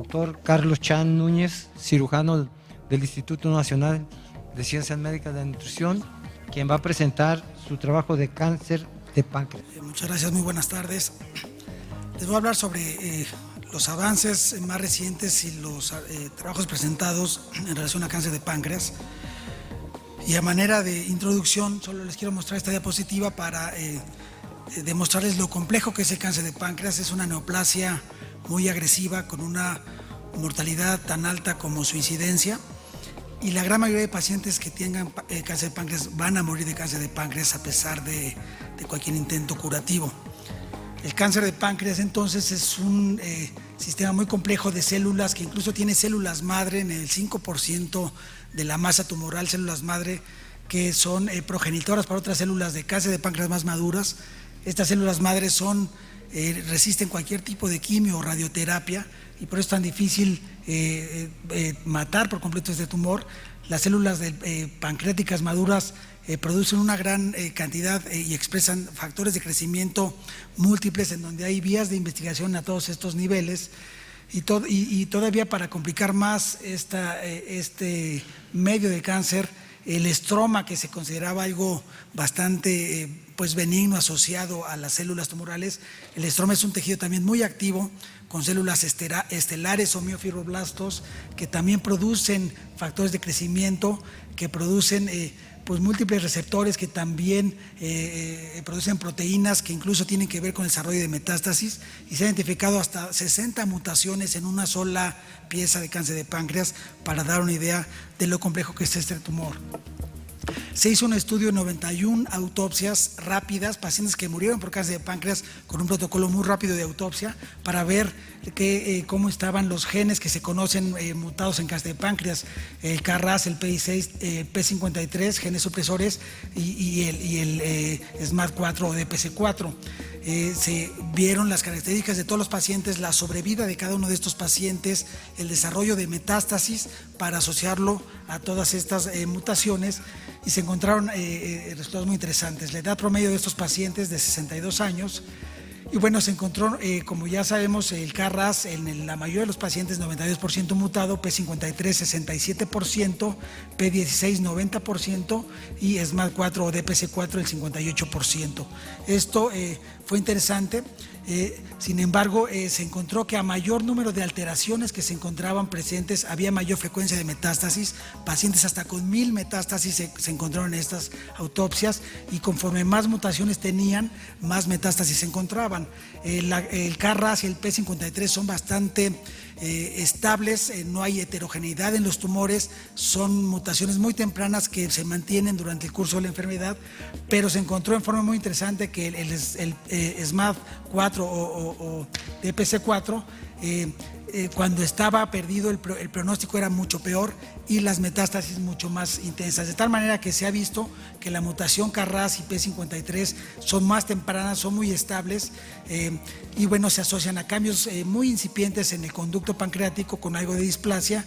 doctor Carlos Chan Núñez, cirujano del Instituto Nacional de Ciencias Médicas de la Nutrición, quien va a presentar su trabajo de cáncer de páncreas. Muchas gracias, muy buenas tardes. Les voy a hablar sobre los avances más recientes y los trabajos presentados en relación a cáncer de páncreas. Y a manera de introducción, solo les quiero mostrar esta diapositiva para demostrarles lo complejo que es el cáncer de páncreas. Es una neoplasia muy agresiva con una mortalidad tan alta como su incidencia, y la gran mayoría de pacientes que tengan cáncer de páncreas van a morir de cáncer de páncreas a pesar de cualquier intento curativo. El cáncer de páncreas entonces es un sistema muy complejo de células que incluso tiene células madre en el 5% de la masa tumoral, células madre que son progenitoras para otras células de cáncer de páncreas más maduras. Estas células madres resisten cualquier tipo de quimio o radioterapia, y por eso es tan difícil matar por completo este tumor. Las células pancreáticas maduras producen una gran cantidad y expresan factores de crecimiento múltiples, en donde hay vías de investigación a todos estos niveles. Y todavía, para complicar más este medio de cáncer, el estroma, que se consideraba algo bastante benigno asociado a las células tumorales, el estroma es un tejido también muy activo, con células estelares o miofibroblastos, que también producen factores de crecimiento, que producen múltiples receptores, que también producen proteínas que incluso tienen que ver con el desarrollo de metástasis, y se han identificado hasta 60 mutaciones en una sola pieza de cáncer de páncreas, para dar una idea de lo complejo que es este tumor. Se hizo un estudio de 91 autopsias rápidas, pacientes que murieron por cáncer de páncreas, con un protocolo muy rápido de autopsia, para ver cómo estaban los genes que se conocen mutados en cáncer de páncreas: el KRAS, el PI6, P53, genes supresores, y el SMAD4 o DPC4. Se vieron las características de todos los pacientes, la sobrevida de cada uno de estos pacientes, el desarrollo de metástasis para asociarlo a todas estas mutaciones, y se encontraron resultados muy interesantes. La edad promedio de estos pacientes de 62 años, y bueno, se encontró, como ya sabemos, el KRAS en la mayoría de los pacientes 92% mutado, P53 67%, P16 90% y SMAD4 o DPC4 el 58%. Esto fue interesante. Sin embargo, se encontró que a mayor número de alteraciones que se encontraban presentes, había mayor frecuencia de metástasis. Pacientes hasta con 1000 metástasis se encontraron en estas autopsias, y conforme más mutaciones tenían, más metástasis se encontraban. El KRAS y el P53 son bastante estables, no hay heterogeneidad en los tumores, son mutaciones muy tempranas que se mantienen durante el curso de la enfermedad, pero se encontró en forma muy interesante que el SMAD4 o DPC4, cuando estaba perdido, el pronóstico era mucho peor y las metástasis mucho más intensas, de tal manera que se ha visto que la mutación KRAS y P53 son más tempranas, son muy estables, y bueno, se asocian a cambios muy incipientes en el conducto pancreático con algo de displasia,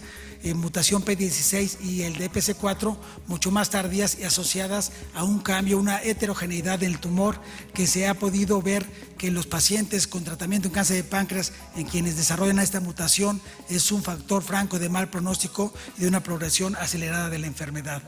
mutación P16 y el DPC4 mucho más tardías y asociadas a un cambio, una heterogeneidad en el tumor, que se ha podido ver que los pacientes con tratamiento en cáncer de páncreas, en quienes desarrollan esta mutación, es un factor franco de mal pronóstico y de una progresión acelerada de la enfermedad.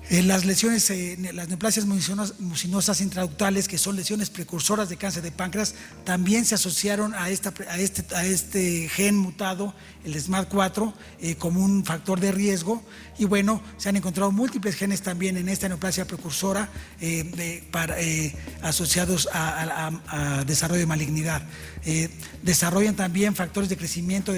Las lesiones, las neoplasias mucinosas intraductales, que son lesiones precursoras de cáncer de páncreas, también se asociaron a este gen mutado, el SMAD4, como un factor de riesgo. Y bueno, se han encontrado múltiples genes también en esta neoplasia precursora asociados a desarrollo de malignidad. Desarrollan también factores de crecimiento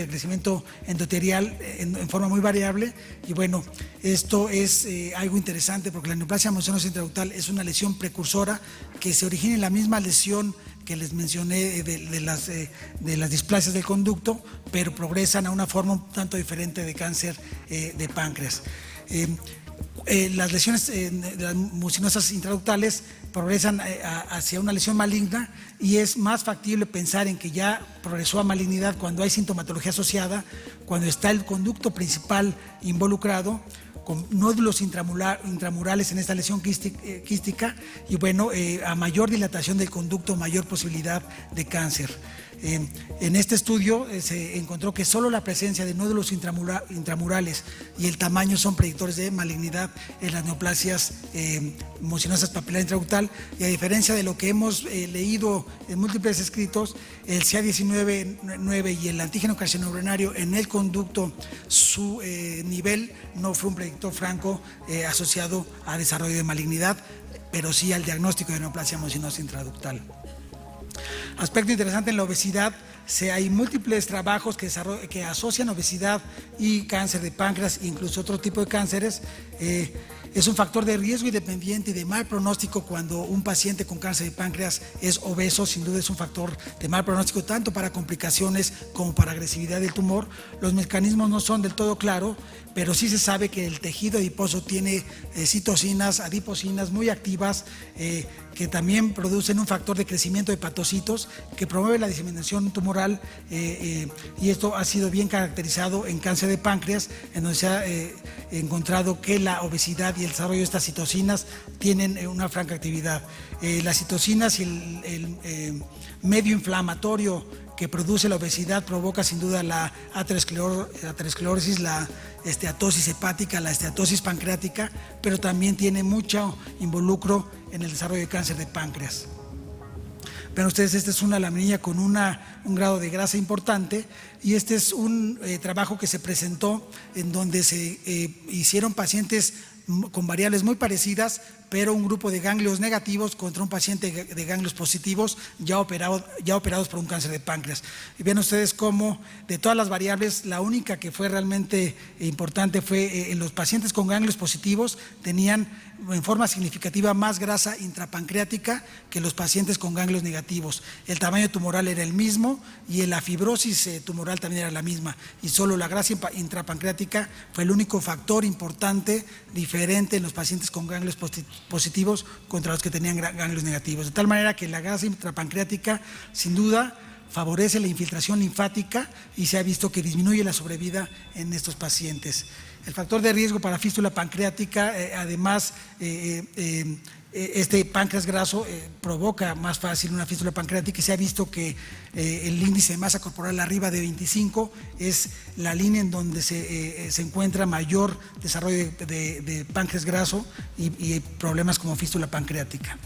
endotelial en forma muy variable, y bueno, esto es algo interesante, porque la neoplasia mucinosa intraductal es una lesión precursora que se origina en la misma lesión que les mencioné de las displasias del conducto, pero progresan a una forma un tanto diferente de cáncer de páncreas. Las lesiones de las mucinosas intraductales progresan hacia una lesión maligna, y es más factible pensar en que ya progresó a malignidad cuando hay sintomatología asociada, cuando está el conducto principal involucrado, con nódulos intramurales en esta lesión quística, y bueno, a mayor dilatación del conducto, mayor posibilidad de cáncer. En este estudio se encontró que solo la presencia de nódulos intramurales y el tamaño son predictores de malignidad en las neoplasias mucinosas papilar intraductal, y a diferencia de lo que hemos leído en múltiples escritos, el CA19-9 y el antígeno carcinogrenario en el conducto, su nivel no fue un predictor franco asociado a desarrollo de malignidad, pero sí al diagnóstico de neoplasia mucinosa intraductal. Aspecto interesante en la obesidad, hay múltiples trabajos que asocian obesidad y cáncer de páncreas, incluso otro tipo de cánceres. Es un factor de riesgo independiente y de mal pronóstico cuando un paciente con cáncer de páncreas es obeso. Sin duda es un factor de mal pronóstico tanto para complicaciones como para agresividad del tumor. Los mecanismos no son del todo claros, pero sí se sabe que el tejido adiposo tiene citocinas, adipocinas muy activas, que también producen un factor de crecimiento de hepatocitos que promueve la diseminación tumoral, y esto ha sido bien caracterizado en cáncer de páncreas, en donde se ha encontrado que la obesidad y el desarrollo de estas citocinas tienen una franca actividad. Las citocinas y el medio inflamatorio que produce la obesidad provoca sin duda la aterosclerosis, la esteatosis hepática, la esteatosis pancreática, pero también tiene mucho involucro en el desarrollo de cáncer de páncreas. Ven ustedes, esta es una laminilla con un grado de grasa importante, y este es un trabajo que se presentó en donde se hicieron pacientes con variables muy parecidas, pero un grupo de ganglios negativos contra un paciente de ganglios positivos ya operados por un cáncer de páncreas. Y ven ustedes cómo de todas las variables, la única que fue realmente importante fue en los pacientes con ganglios positivos, tenían en forma significativa más grasa intrapancreática que los pacientes con ganglios negativos. El tamaño tumoral era el mismo y la fibrosis tumoral también era la misma, y solo la grasa intrapancreática fue el único factor importante diferente en los pacientes con ganglios positivos contra los que tenían ganglios negativos. De tal manera que la grasa intrapancreática sin duda favorece la infiltración linfática y se ha visto que disminuye la sobrevida en estos pacientes. El factor de riesgo para fístula pancreática, además, este páncreas graso provoca más fácil una fístula pancreática, y se ha visto que el índice de masa corporal arriba de 25 es la línea en donde se encuentra mayor desarrollo de páncreas graso y problemas como fístula pancreática.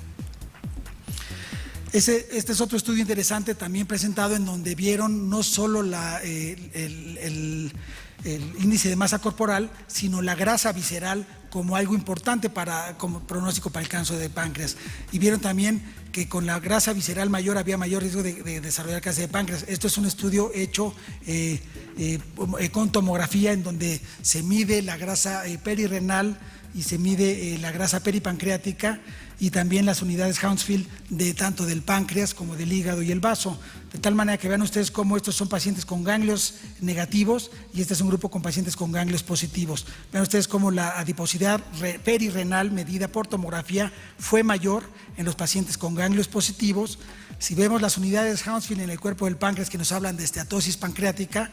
Este es otro estudio interesante también presentado, en donde vieron no solo el índice de masa corporal, sino la grasa visceral como algo importante como pronóstico para el cáncer de páncreas. Y vieron también que con la grasa visceral mayor había mayor riesgo de desarrollar cáncer de páncreas. Esto es un estudio hecho con tomografía, en donde se mide la grasa perirrenal y se mide la grasa peripancreática, y también las unidades Hounsfield tanto del páncreas como del hígado y el vaso, de tal manera que vean ustedes cómo estos son pacientes con ganglios negativos y este es un grupo con pacientes con ganglios positivos. Vean ustedes cómo la adiposidad perirrenal medida por tomografía fue mayor en los pacientes con ganglios positivos. Si vemos las unidades Hounsfield en el cuerpo del páncreas, que nos hablan de esteatosis pancreática,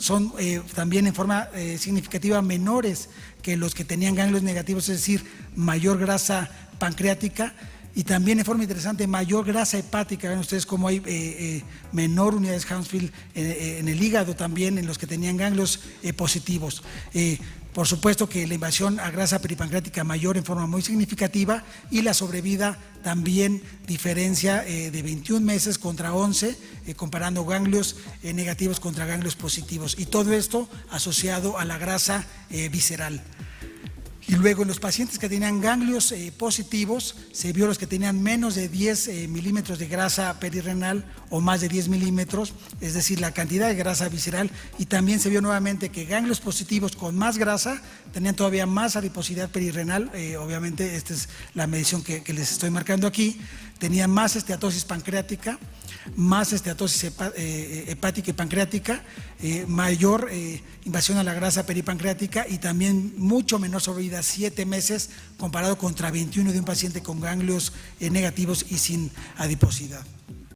son también en forma significativa menores que los que tenían ganglios negativos, es decir, mayor grasa pancreática, y también en forma interesante mayor grasa hepática. Ven ustedes cómo hay menor unidades Hounsfield en el hígado también en los que tenían ganglios positivos. Por supuesto que la invasión a grasa peripancreática mayor en forma muy significativa, y la sobrevida también diferencia de 21 meses contra 11, comparando ganglios negativos contra ganglios positivos, y todo esto asociado a la grasa visceral. Y luego en los pacientes que tenían ganglios positivos, se vio los que tenían menos de 10 milímetros de grasa perirrenal o más de 10 milímetros, es decir, la cantidad de grasa visceral, y también se vio nuevamente que ganglios positivos con más grasa tenían todavía más adiposidad perirrenal, obviamente esta es la medición que les estoy marcando aquí, tenían más esteatosis pancreática, más esteatosis hepática y pancreática, mayor invasión a la grasa peripancreática, y también mucho menor sobrevida, 7 meses, comparado contra 21 de un paciente con ganglios negativos y sin adiposidad.